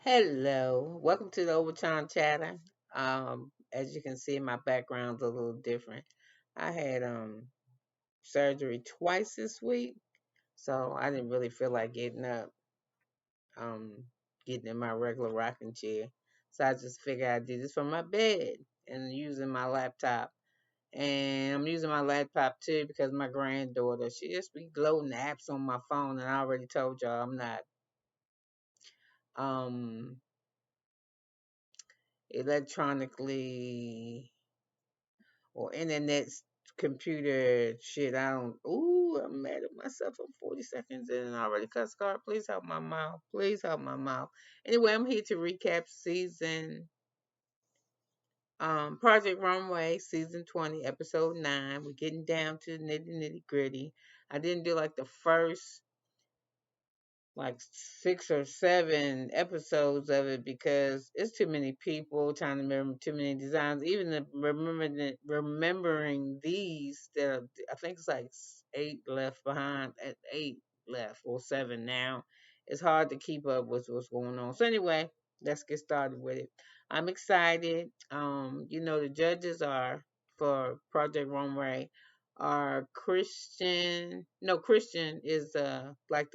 Hello, welcome to the Overtime Chatter. As you can see, my background's a little different. I had surgery twice this week, so I didn't really feel like getting up, um, getting in my regular rocking chair. So I just figured I'd do this from my bed and using my laptop. And I'm using my laptop too because my granddaughter, she just be loading apps on my phone, and I already told y'all I'm not um electronically or computer shit. I don't. Ooh, I'm mad at myself. I'm 40 seconds in and I already cussed God. Please help my mouth. Please help my mouth. Anyway, I'm here to recap season Project Runway season 20 episode 9. We're getting down to the nitty gritty. I didn't do like the first like 6 or 7 episodes of it because it's too many people trying to remember too many designs. Even remembering these, I think it's like 8 left behind, at 8 left or 7 now. It's hard to keep up with what's going on. So anyway, let's get started with it. I'm excited. The judges are for Project Runway are Christian. No, Christian is like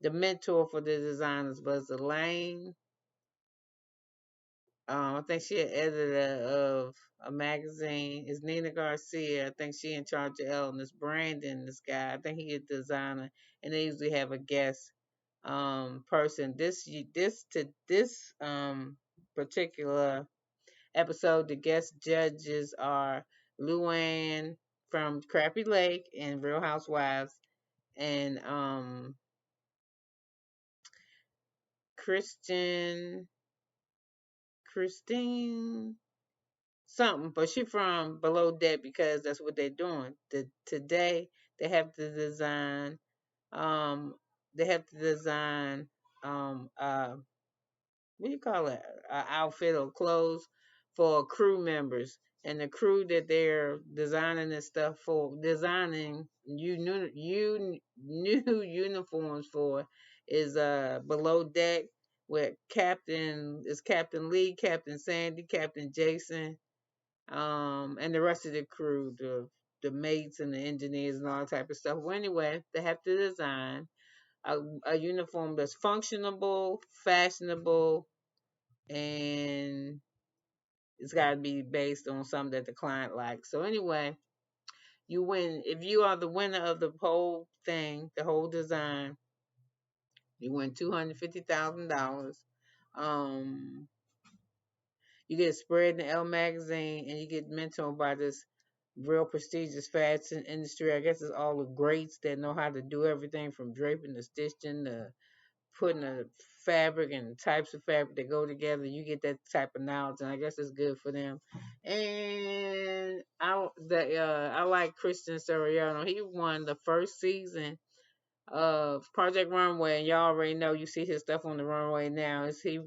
the mentor for the designers, was Elaine. I think she an editor of a magazine. Is Nina Garcia. I think she in charge of Ellen. Brandon, this guy. I think he a designer, and they usually have a guest person. This particular episode, the guest judges are Luann from Crappy Lake and Real Housewives, and Christian Christine something, but she from below deck because that's what they're doing. Today they have to design um they have to design what do you call it? Outfit or clothes for crew members. And the crew that they're designing this stuff for, designing new uniforms for, is below deck with Captain Lee, Captain Sandy, Captain Jason, and the rest of the crew, the mates and the engineers and all that type of stuff. Well, anyway, they have to design a uniform that's functionable, fashionable, and it's got to be based on something that the client likes. So anyway, you win if you are the winner of the whole thing, the whole design. You win $250,000. Um, you get spread in the L magazine, and you get mentored by this real prestigious fashion industry. I guess it's all the greats that know how to do everything from draping to stitching to putting a fabric and types of fabric that go together. You get that type of knowledge, and I guess it's good for them. And I like Christian Siriano. He won the first season of Project Runway, and y'all already know, you see his stuff on the runway now. He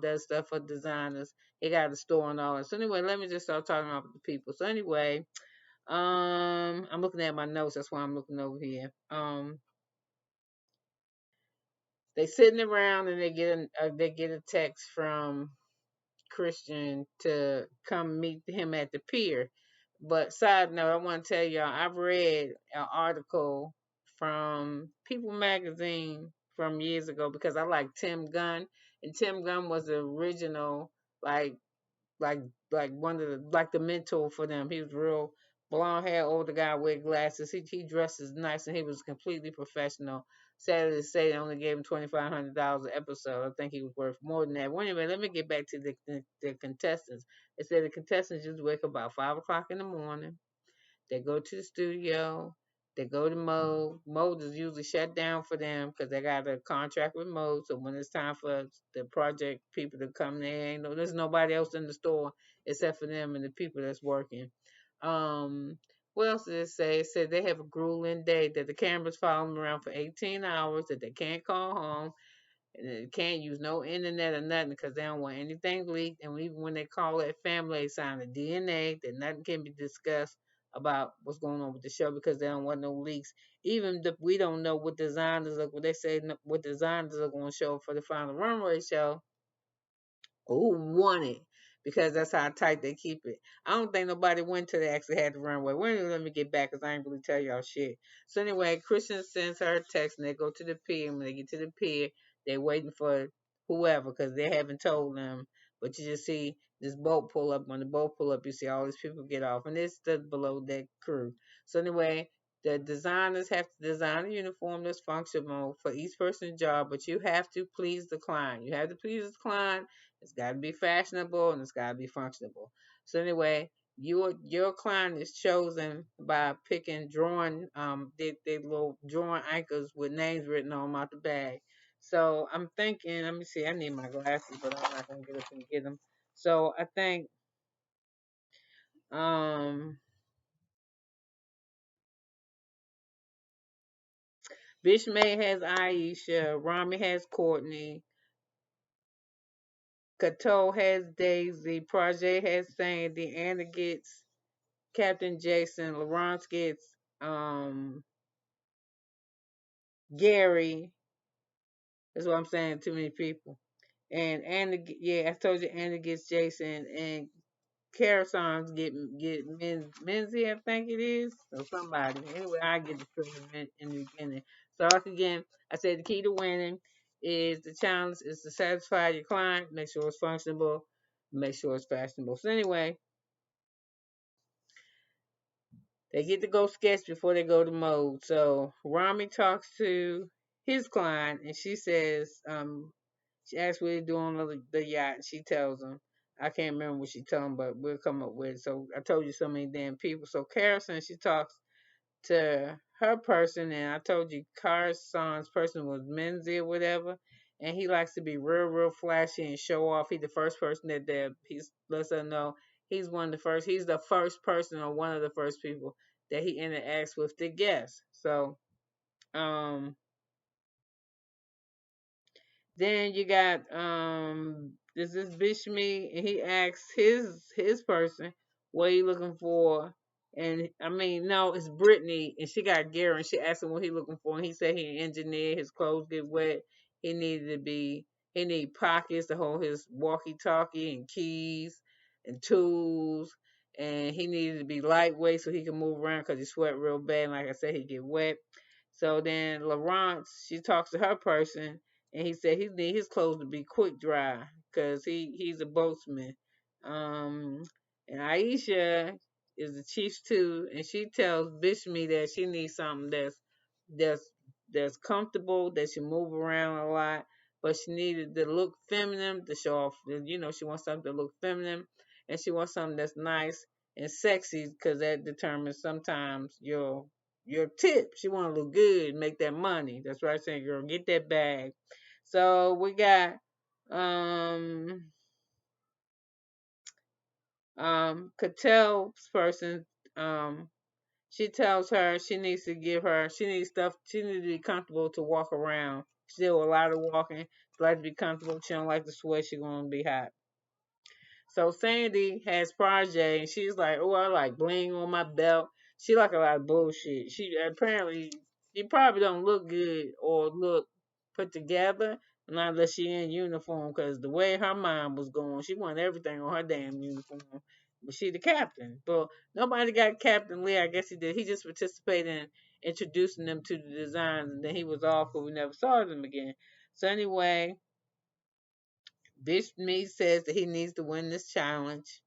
does stuff for designers. He got a store and all that. So anyway, let me just start talking about the people. So anyway, I'm looking at my notes. That's why I'm looking over here. They sitting around and they get a text from Christian to come meet him at the pier. But side note, I want to tell y'all, I've read an article from People magazine from years ago because I like Tim Gunn, and Tim Gunn was the original, like like one of the mentor for them. He was real blonde hair, older guy with glasses. He dresses nice and he was completely professional. Sadly to say, they only gave him $2,500 an episode. I think he was worth more than that. Well, anyway, let me get back to the contestants. They said the contestants just wake up about 5 o'clock in the morning. They go to the studio. They go to Mode. Mode is usually shut down for them because they got a contract with Mode. So when it's time for the project people to come, there's nobody else in the store except for them and the people that's working. What else did it say? It said they have a grueling day, that the cameras follow them around for 18 hours, that they can't call home, and they can't use no internet or nothing because they don't want anything leaked. And even when they call that family, they sign a DNA that nothing can be discussed about what's going on with the show because they don't want no leaks. Even if we don't know what designers are, what they say, what designers are going to show for the final runway show, who won it, because that's how tight they keep it. I don't think nobody went till they actually had the runway. When let me get back because I ain't really tell y'all shit. So anyway, Christian sends her a text and they go to the pier. When they get to the pier, they waiting for whoever because they haven't told them. But you just see this boat pull up. When the boat pull up, you see all these people get off, and it's the below deck crew. So anyway, the designers have to design a uniform that's functional for each person's job, but you have to please the client. You have to please the client. It's got to be fashionable and it's got to be functional. So anyway, your client is chosen by picking drawing they little drawing anchors with names written on them out the bag. So I'm thinking, let me see, I need my glasses, but I'm not gonna get up and get them. So I think um Bish May has Aisha, Rami has Courtney, Kato has Daisy, Project has Sandy, Anna gets Captain Jason, Laurence gets Gary. That's what I'm saying. Too many people. And Anna, yeah, I told you Anna gets Jason, and Carasons get Menzie, I think it is, or somebody. Anyway, I get the truth in the beginning. So like again, I said the key to winning is the challenge is to satisfy your client, make sure it's functional, make sure it's fashionable. So anyway, they get to go sketch before they go to mode. So Rami talks to his client, and she says, she asks what he's doing on the yacht. She tells him. I can't remember what she told him, but we'll come up with it. So I told you so many damn people. So Carson, she talks to her person, and I told you Carson's person was Menzie or whatever, and he likes to be real, real flashy and show off. He's the first person that he lets her know he's one of the first. He's the first person or one of the first people that he interacts with the guests. So, then you got this Bishme, and he asks his person what he looking for, and I mean no, it's Brittany, and she got Gary, and she asked him what he looking for, and he said he an engineer, his clothes get wet, he needed to be he need pockets to hold his walkie-talkie and keys and tools, and he needed to be lightweight so he can move around because he sweat real bad, and like I said, he get wet. So then Laurence, she talks to her person, and he said he need his clothes to be quick dry because he's a boatsman. Um, and Aisha is the chief too, and she tells Bishme that she needs something that's that's comfortable, that she move around a lot, but she needed to look feminine to show off. You know, she wants something to look feminine, and she wants something that's nice and sexy because that determines sometimes your tip. She want to look good, make that money. That's right, saying girl, get that bag. So we got um Catel's person. Um, she tells her she needs stuff. She needs to be comfortable to walk around. She did a lot of walking. She likes to be comfortable. She don't like to sweat. She gonna be hot. So Sandy has Project, and she's like, "Oh, I like bling on my belt." She like a lot of bullshit. She apparently she probably don't look good or look put together, not unless she in uniform. Cause the way her mind was going, she wanted everything on her damn uniform. But she the captain. But nobody got Captain Lee. I guess he did. He just participated in introducing them to the designs, and then he was off, but we never saw them again. So anyway, Bitch Me says that he needs to win this challenge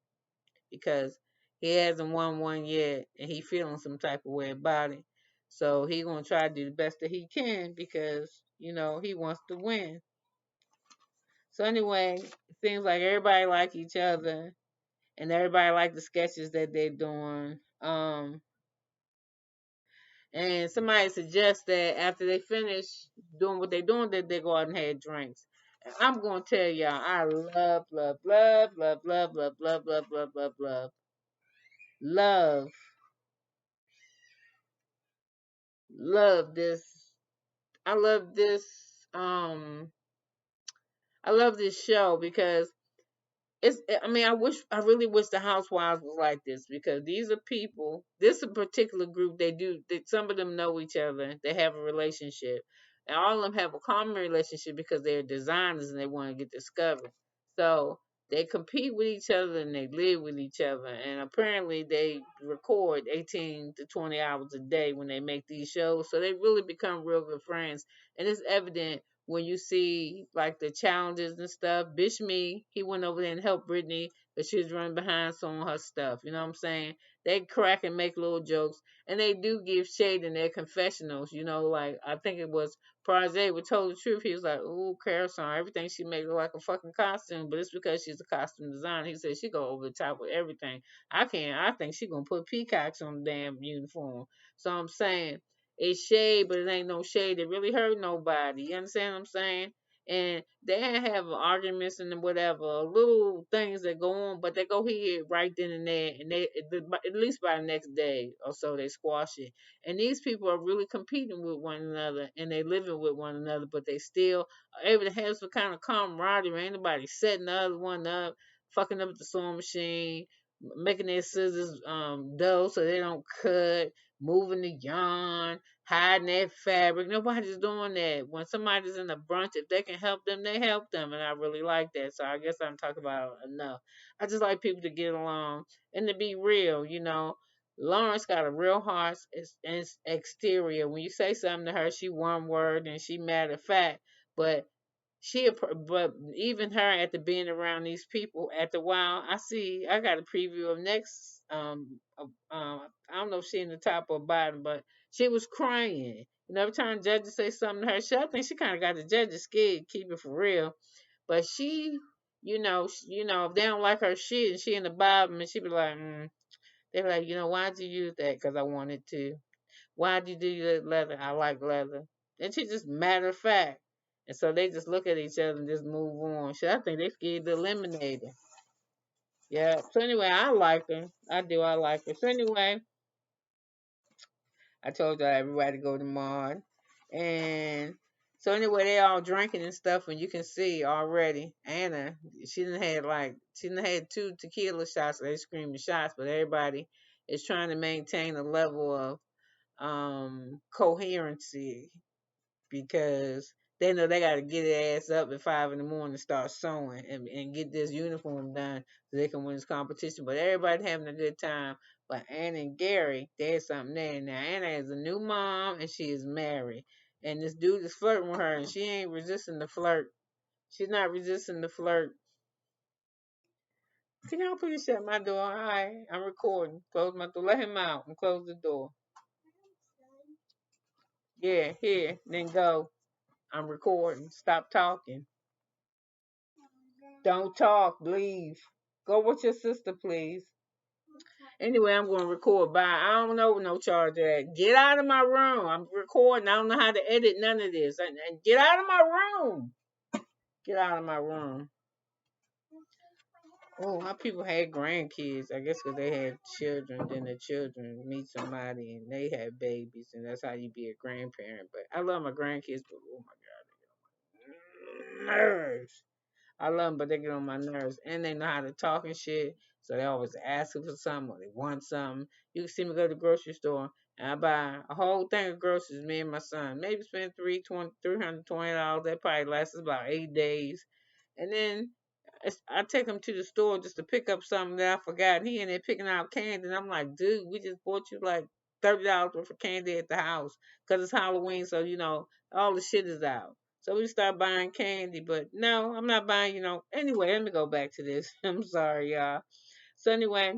because he hasn't won one yet and he feeling some type of way about it. So he gonna try to do the best that he can because, he wants to win. So anyway, it seems like everybody like each other and everybody like the sketches that they're doing. And somebody suggests that after they finish doing what they're doing, that they go out and have drinks. And I'm gonna tell y'all, I love, love, love, love, love, love, love, love, love, love, love, love, love this. I love this. I love this show because it's, I mean, I really wish the housewives was like this, because these are people, this is a particular group, some of them know each other, they have a relationship, and all of them have a common relationship because they're designers and they want to get discovered. So they compete with each other and they live with each other, and apparently they record 18 to 20 hours a day when they make these shows, so they really become real good friends, and it's evident when you see like the challenges and stuff. Bitch me, he went over there and helped Brittany because she was running behind some of her stuff. You know what I'm saying? They crack and make little jokes, and they do give shade in their confessionals. You know, like I think it was Prajay would tell the truth. He was like, "Ooh, Carousel, everything she made look like a fucking costume, but it's because she's a costume designer." He said she go over the top with everything. I can't. I think she gonna put peacocks on the damn uniform. So I'm saying it's shade, but it ain't no shade that really hurt nobody. You understand what I'm saying? And they have arguments and whatever, little things that go on, but they go here right then and there, and they at least by the next day or so they squash it. And these people are really competing with one another, and they living with one another, but they still are able to have some kind of camaraderie. Ain't nobody setting the other one up, fucking up the sewing machine, making their scissors dull so they don't cut, moving the yarn, hiding that fabric. Nobody's doing that. When somebody's in a brunch, if they can help them, they help them. And I really like that. So I guess I'm talking about enough. I just like people to get along and to be real, you know. Lawrence got a real heart and exterior. When you say something to her, she one word and she matter of fact. But but even her at the being around these people at the while, I got a preview of next I don't know if she in the top or bottom, but she was crying. You know, every time judges say something to her, I think she kind of got the judges scared. Keep it for real, but she, if they don't like her shit and she in the bottom, and she be like, they're like, why'd you use that? Because I wanted to. Why'd you do that leather? I like leather. And she just matter of fact. And so they just look at each other and just move on. Shit, I think they scared to eliminate her. Yeah. So anyway, I like her. I do. I like her. So anyway, I told y'all everybody to go to Mod. And so anyway, they all drinking and stuff, and you can see already Anna, she done had two tequila shots, so they screaming shots, but everybody is trying to maintain a level of coherency, because they know they got to get their ass up at 5 in the morning and start sewing and get this uniform done so they can win this competition. But everybody having a good time. But Anna and Gary, there's something there. Now Anna is a new mom and she is married, and this dude is flirting with her, and she ain't resisting the flirt. She's not resisting the flirt. Can y'all please shut my door? All right, I'm recording. Close my door. Let him out and close the door. Yeah, here, then go. I'm recording. Stop talking. Don't talk. Leave. Go with your sister, please. Anyway, I'm going to record. Bye. I don't know no charger at. Get out of my room. I'm recording. I don't know how to edit none of this. And get out of my room. Get out of my room. Oh, my people had grandkids. I guess because they had children. Then the children meet somebody and they have babies. And that's how you be a grandparent. But I love my grandkids. But oh my God, nerves. I love them, but they get on my nerves. And they know how to talk and shit. So they always asking for something or they want something. You can see me go to the grocery store and I buy a whole thing of groceries, me and my son. Maybe spend $320. That probably lasts about 8 days. And then I take him to the store just to pick up something that I forgot. He in there picking out candy. And I'm like, dude, we just bought you like $30 worth of candy at the house because it's Halloween. So, all the shit is out. So we start buying candy, but no, I'm not buying, Anyway, let me go back to this. I'm sorry, y'all. So anyway,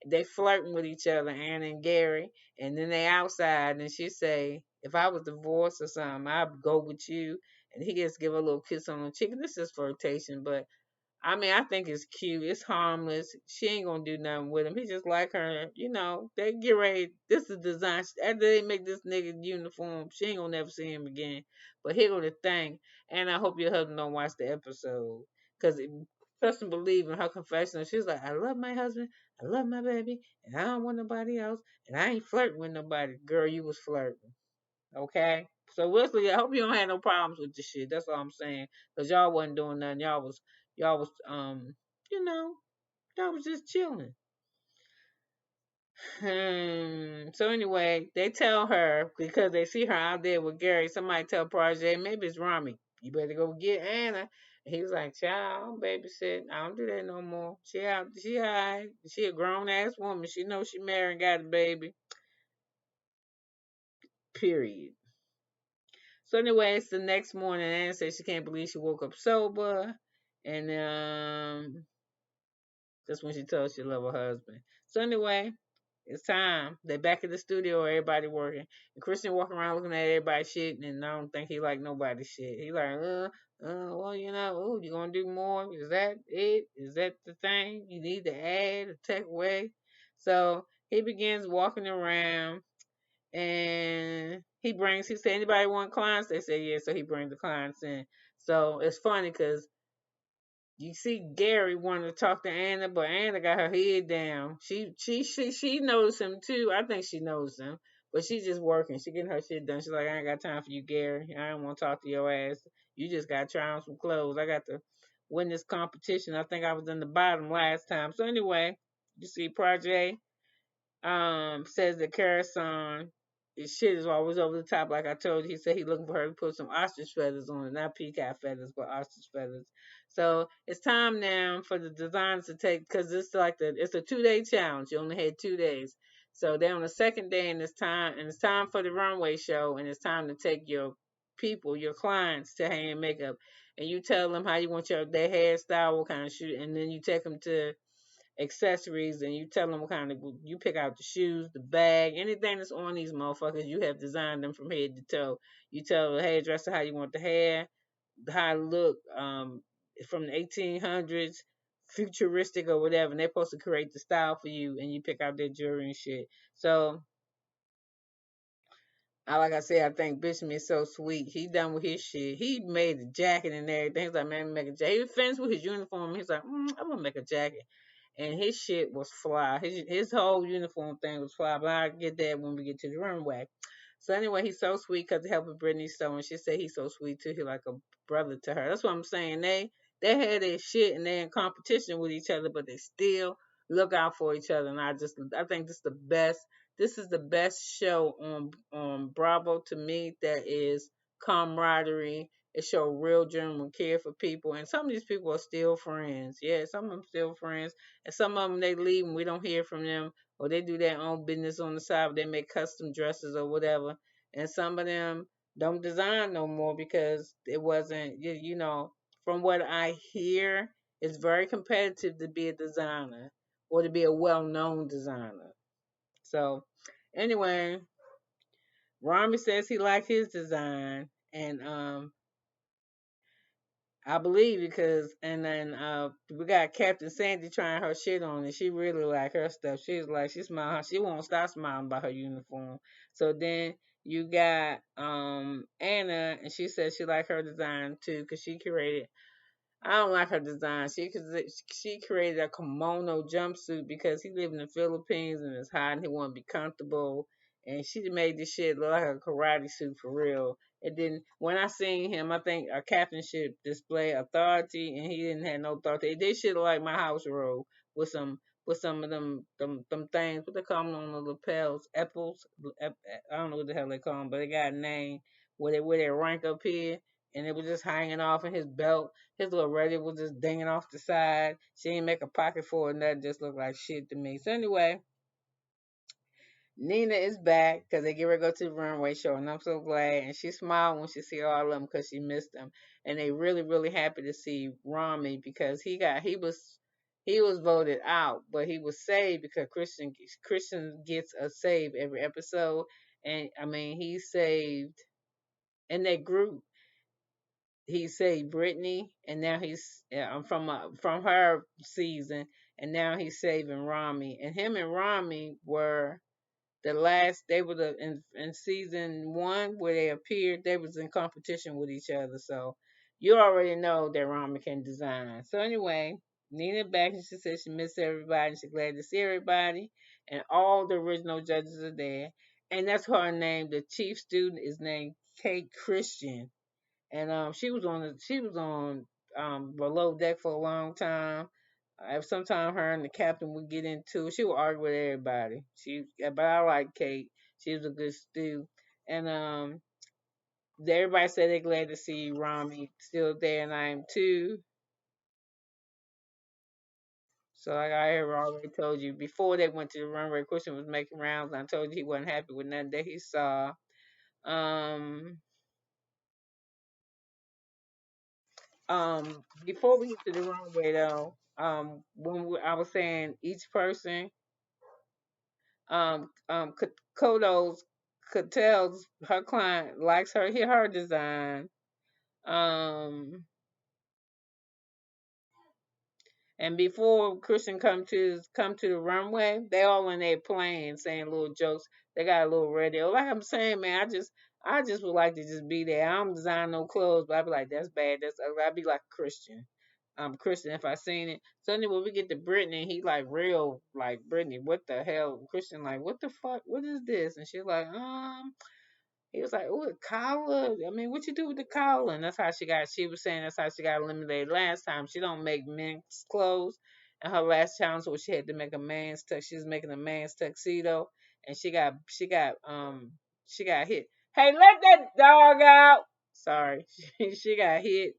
they flirting with each other, Anna and Gary, and then they outside, and she say, if I was divorced or something, I'd go with you. And he just give her a little kiss on the cheek. This is flirtation, but I mean, I think it's cute. It's harmless. She ain't gonna do nothing with him. He just like her. They get ready. This is design. After they make this nigga uniform, she ain't gonna never see him again. But here go the thing. And I hope your husband don't watch the episode. Because trust and believe in her confession. She's like, I love my husband. I love my baby. And I don't want nobody else. And I ain't flirting with nobody. Girl, you was flirting. Okay? So Wesley, I hope you don't have no problems with this shit. That's all I'm saying. Because y'all wasn't doing nothing. Y'all was you know, I was just chilling. So anyway, they tell her because they see her out there with Gary. Somebody tell Project, maybe it's Rami. You better go get Anna. And he was like, "Child, I don't babysit. I don't do that no more. She out. She alright. She a grown ass woman. She knows she married and got a baby. Period." So anyway, it's the next morning. Anna says she can't believe she woke up sober, and that's when she told she love her husband. So anyway, it's time. They back at the studio, everybody working. And Christian walking around looking at everybody's shit, and I don't think he like nobody's shit. He like, well, you gonna do more? Is that it? Is that the thing? You need to add or take away? So he begins walking around, and he said, anybody want clients? They say, yeah, so he brings the clients in. So it's funny because you see Gary wanted to talk to Anna, but Anna got her head down. She knows him too. I think she knows him, but she's just working. She getting her shit done. She's like, I ain't got time for you, Gary. I don't want to talk to your ass. You just got to try on some clothes. I got to win this competition. I think I was in the bottom last time. So anyway, you see Project says that Karasan, his shit is always over the top. Like I told you, he said he looking for her to put some ostrich feathers on it, not peacock feathers, but ostrich feathers. So it's time now for the designers to take, because it's a 2 day challenge. You only had 2 days, so they're on the second day, and it's time for the runway show, and it's time to take your people, your clients, to hair and makeup, and you tell them how you want their hairstyle, what kind of shoot, and then you take them to accessories, and you tell them what kind of, you pick out the shoes, the bag, anything that's on these motherfuckers. You have designed them from head to toe. You tell the hairdresser how you want the hair, how to look, from the 1800s, futuristic or whatever. And they're supposed to create the style for you, and you pick out their jewelry and shit. So like I said, I think Bishop is so sweet. He done with his shit. He made the jacket and everything. He's like, man, make a jacket. He was finished with his uniform. He's like, I'm gonna make a jacket. And his shit was fly. His whole uniform thing was fly. But I'll get that when we get to the runway. So anyway, he's so sweet because he helping Brittany so, and she said he's so sweet too. He like a brother to her. That's what I'm saying. They had their shit and they're in competition with each other, but they still look out for each other. And I think this is the best. This is the best show on Bravo to me. That is camaraderie. It show real genuine care for people, and some of these people are still friends. Yeah, some of them still friends, and some of them they leave and we don't hear from them, or they do their own business on the side. They make custom dresses or whatever, and some of them don't design no more because it wasn't. From what I hear, it's very competitive to be a designer or to be a well-known designer. So, anyway, Rami says he liked his design, and I believe because, and then we got Captain Sandy trying her shit on, and she really like her stuff. She's like, she won't stop smiling about her uniform. So then you got Anna, and she says she like her design too because she curated. I don't like her design. She created a kimono jumpsuit because he lived in the Philippines and it's hot and he want to be comfortable. And she made this shit look like a karate suit for real. And then when I seen him, I think a captainship display authority, and he didn't have no authority. This shit look like my house robe with some of them things. What they call them on the lapels? Epaules. I don't know what the hell they call them, but they got a name where they rank up here, and it was just hanging off in his belt. His little radio was just dinging off the side. She didn't make a pocket for it, and that just looked like shit to me. So anyway, Nina is back because they get ready to go to the runway show, and I'm so glad. And she smiled when she see all of them because she missed them, and they really, really happy to see Rami because he was voted out, but he was saved because Christian gets a save every episode, and I mean he saved in that group. He saved Brittany, and now he's from her season, and now he's saving Rami. And him and Rami were the last. They were in season one where they appeared. They was in competition with each other. So you already know that Rami can design. So anyway, Nina back and she said she missed everybody. And she's glad to see everybody, and all the original judges are there. And that's her name. The chief student is named Kate Christian, and she was on below deck for a long time. If sometime her and the captain would get into it, she would argue with everybody. But I like Kate. She was a good stew, and everybody said they're glad to see Rami still there, and I am too. So like I have already told you before they went to the runway, Christian was making rounds, and I told you he wasn't happy with nothing that he saw. Um, Before we get to the runway though, I was saying each person, Kodos could tell her client likes her design. Um, And before Christian come to the runway, they all in there playing, saying little jokes. They got a little radio. Like I'm saying, man, I just would like to just be there. I don't design no clothes, but I'd be like, that's bad. I'd be like a Christian. Christian if I seen it. Suddenly when we get to Brittany, he like real like Brittany, what the hell? Christian like, what the fuck? What is this? And she's like, he was like, "Oh, the collar. I mean, what you do with the collar?" And that's how she got. She was saying that's how she got eliminated last time. She don't make men's clothes, and her last challenge was she had to make a man's tux. She was making a man's tuxedo, and she got hit. Hey, let that dog out. Sorry, she got hit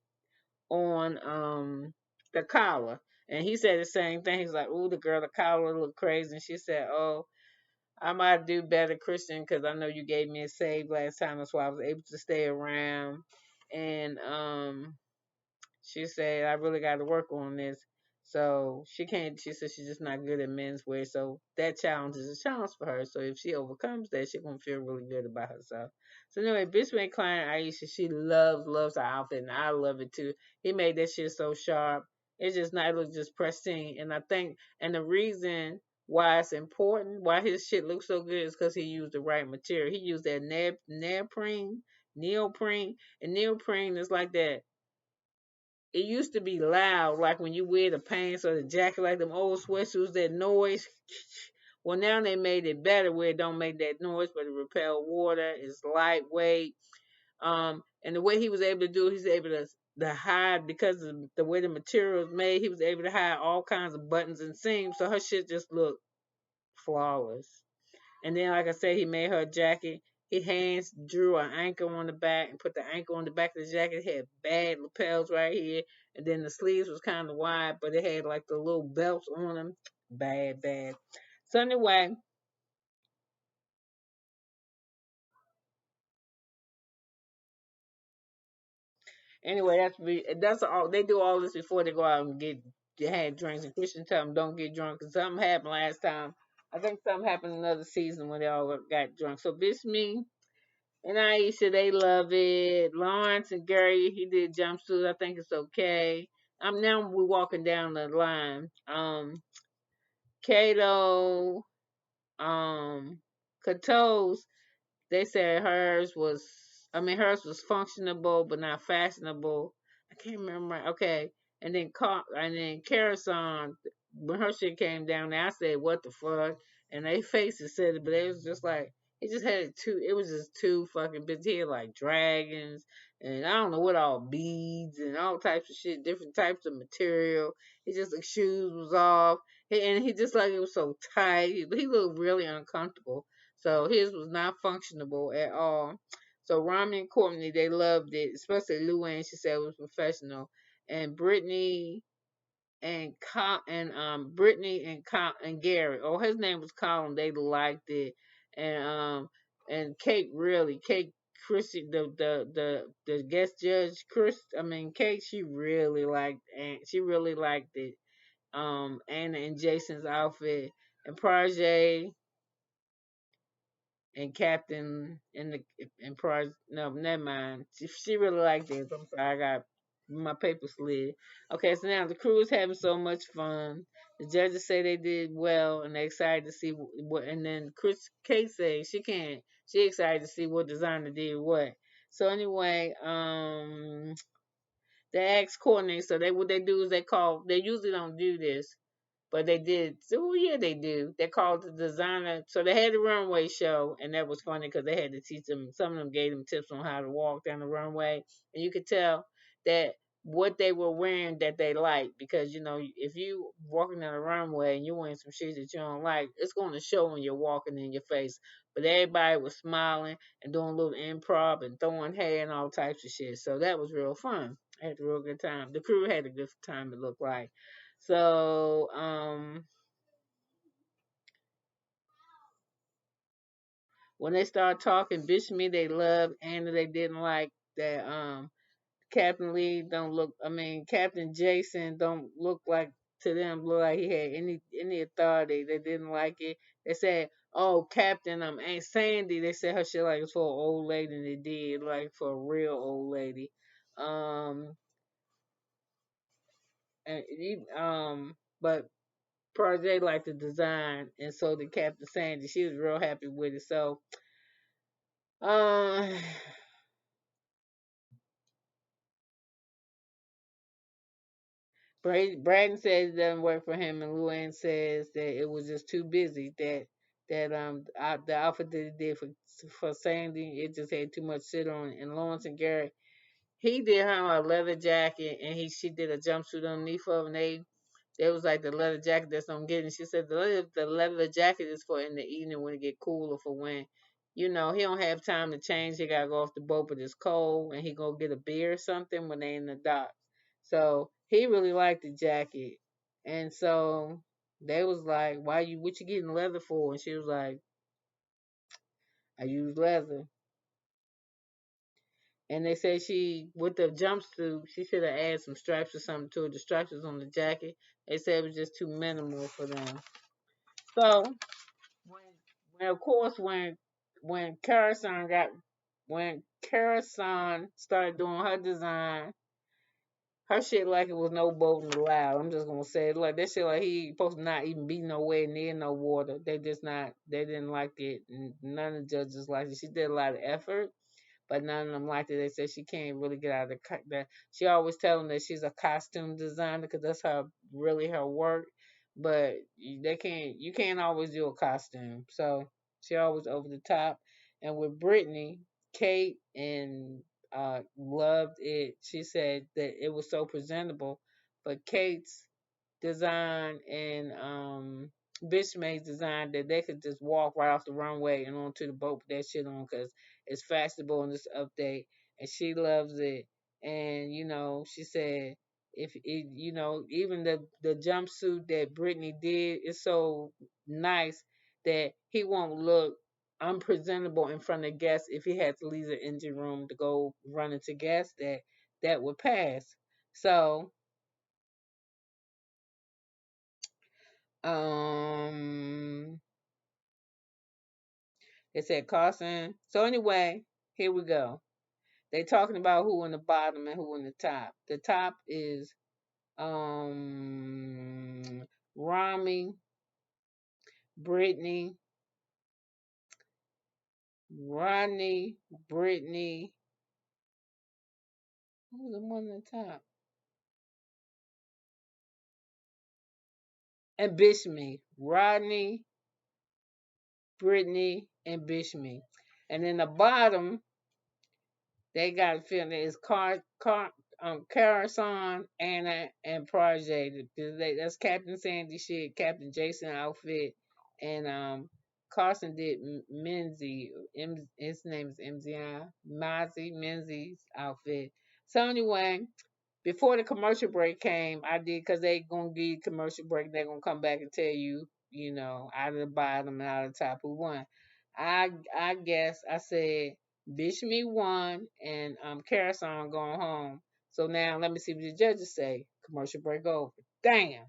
on the collar, and he said the same thing. He's like, "Ooh, the girl, the collar look crazy," and she said, "Oh." I might do better, Christian, because I know you gave me a save last time. That's why I was able to stay around. And she said I really got to work on this. So she can't. She said she's just not good at menswear. So that challenge is a challenge for her. So if she overcomes that, she's gonna feel really good about herself. So anyway, Bitchman client Aisha, she loves her outfit, and I love it too. He made that shit so sharp. It's just not. It looks just pristine. And I think, and the reason why it's important, why his shit looks so good, is because he used the right material. He used that neoprene, and neoprene is like that. It used to be loud, like when you wear the pants or the jacket, like them old sweatsuits, that noise. Well, now they made it better where it don't make that noise, but it repel water. It's lightweight. And the way he was able to do it, he's able to hide because of the way the material is made. He was able to hide all kinds of buttons and seams, so her shit just looked flawless. And then, like I said, he made her a jacket. He hands drew an anchor on the back and put the anchor on the back of the jacket. It had bad lapels right here. And then the sleeves was kind of wide, but it had like the little belts on them. Bad, bad. So anyway, that's all. They do all this before they go out and had drinks. And Christian tell them don't get drunk because something happened last time. I think something happened another season when they all got drunk. So bitch me. And Aisha, they love it. Lawrence and Gary, he did jumpsuit. I think it's okay. Now we're walking down the line. Kato, Kato's, they said hers was functionable but not fashionable. I can't remember. Okay, and then Karasan, when her shit came down there, I said, "What the fuck?" And they faces said it, but it was just like it just had two. It was just two fucking bits here, like dragons, and I don't know what all beads and all types of shit, different types of material. It just like shoes was off, and he just like it was so tight. He looked really uncomfortable. So his was not functionable at all. So Rami and Courtney, they loved it, especially Luann. She said it was professional, and Brittany and Gary. Oh, his name was Colin. They liked it, and Kate Chrissy, the guest judge Kate, she really liked it. Anna and Jason's outfit, and Prajay and Captain and Prize. No, never mind. She really liked this. I'm sorry, I got my paper slid. Okay, so now the crew is having so much fun. The judges say they did well, and they're excited to see what. And then Kate says she can't. She excited to see what designer did what. So anyway, they asked coordinator. So what they do is they call. They usually don't do this, but they did. So yeah, they do. They called the designer. So they had the runway show, and that was funny because they had to teach them. Some of them gave them tips on how to walk down the runway, and you could tell that what they were wearing that they like, because if you walking on a runway and you're wearing some shoes that you don't like, it's going to show when you're walking in your face. But everybody was smiling and doing a little improv and throwing hair and all types of shit. So that was real fun. I had a real good time. The crew had a good time, it looked like. So when they started talking, bitch me they loved, and they didn't like that Captain Lee don't look. I mean, Captain Jason don't look like, to them look like he had any authority. They didn't like it. They said, "Oh, Captain, Aunt Sandy." They said her shit like it's for an old lady, and they did like for a real old lady. Um, but Project liked the design, and so did Captain Sandy. She was real happy with it. So, um. Braden says it doesn't work for him, and Luann says that it was just too busy. The outfit that he did for Sandy, it just had too much shit on it. And Lawrence and Garrett, he did her a leather jacket, and she did a jumpsuit underneath of, and they was like the leather jacket that's on getting. She said the leather jacket is for in the evening when it get cooler, for when he don't have time to change. He gotta go off the boat, but it's cold, and he go get a beer or something when they in the dock. So he really liked the jacket, and so they was like, "Why you? What you getting leather for?" And she was like, "I use leather." And they said she, with the jumpsuit, she should have added some stripes or something to it. The stripes was on the jacket. They said it was just too minimal for them. So when, when of course when Karasan got when Karasan started doing her design, her shit like it was no boating allowed. I'm just gonna say it like that shit like he supposed to not even be nowhere near no water. They didn't like it. None of the judges liked it. She did a lot of effort, but none of them liked it. They said she can't really get out of that. She always tell them that she's a costume designer because that's her work. But you can't always do a costume. So she always over the top. And with Brittany, Kate and loved it. She said that it was so presentable, but Kate's design and Bishmay's design that they could just walk right off the runway and onto the boat with that shit on because it's fashionable in this update, and she loves it. And she said if it, even the jumpsuit that Brittany did is so nice that he won't look unpresentable in front of guests if he had to leave the engine room to go run into guests. That would pass. So um it said Carson. So anyway, here we go. They talking about who in the bottom and who in the top. The top is Rami, Brittany, Rodney, Brittany. Who's the one in the top? And Bishme. Rodney, Brittany, and Bishme. And then the bottom, they got a feeling it's Carason, Anna, and Project. That's Captain Sandy shit, Captain Jason outfit, and Carson did Menzie. His name is MZI. Mozzie Menzies outfit. So anyway, before the commercial break came, I did because they gonna give you commercial break. They're gonna come back and tell you, out of the bottom and out of the top who won. I guess I said Bishme won and Carason going home. So now let me see what the judges say. Commercial break over. Damn.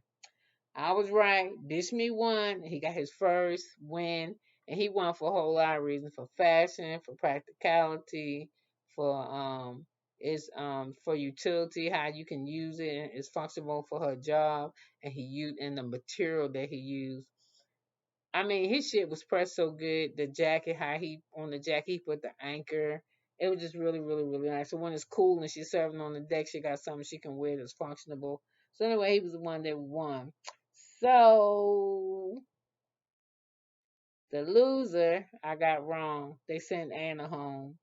I was right. Bishme won. He got his first win, and he won for a whole lot of reasons: for fashion, for practicality, for it's for utility, how you can use it. It's functional for her job, and he used and the material that he used. I mean, his shit was pressed so good. The jacket, how he on the jacket he put the anchor. It was just really, really, really nice. So when it's cool and she's serving on the deck, she got something she can wear that's functional. So anyway, he was the one that won. So the loser, I got wrong. They sent Anna home.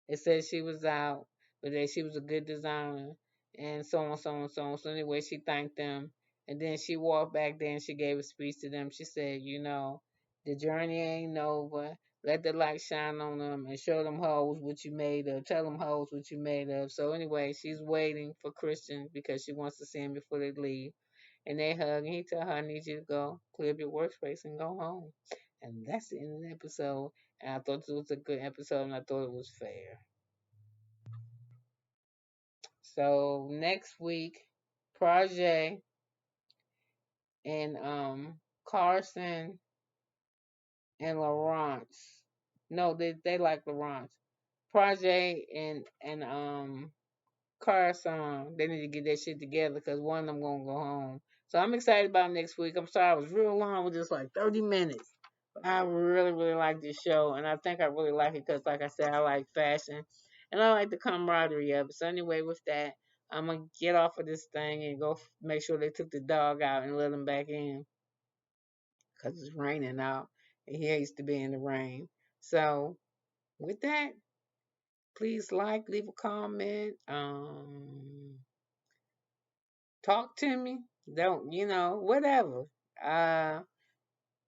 It said she was out, but that she was a good designer. and so on, so on, so on. So anyway, she thanked them, and then she walked back there and she gave a speech to them. She said, the journey ain't over. Let the light shine on them and show them hoes what you made of. Tell them hoes what you made of. So anyway, she's waiting for Christian because she wants to see him before they leave. And they hug, and he tell her, I need you to go clear up your workspace and go home. And that's the end of the episode. And I thought it was a good episode, and I thought it was fair. So next week, Project and Carson and Lawrence. No, they like Lawrence. Project and Carson. They need to get that shit together because one of them gonna go home. So I'm excited about next week. I'm sorry I was real long with just like 30 minutes. I really, really like this show, and I think I really like it because, like I said, I like fashion, and I like the camaraderie of it. So anyway, with that, I'm gonna get off of this thing and go make sure they took the dog out and let him back in because it's raining out, and he hates to be in the rain. So with that, please like, leave a comment, talk to me. Don't whatever. Uh,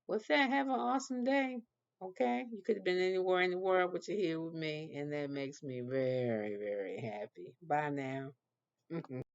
With that, have an awesome day. Okay? You could have been anywhere in the world, but you're here with me, and that makes me very, very happy. Bye now.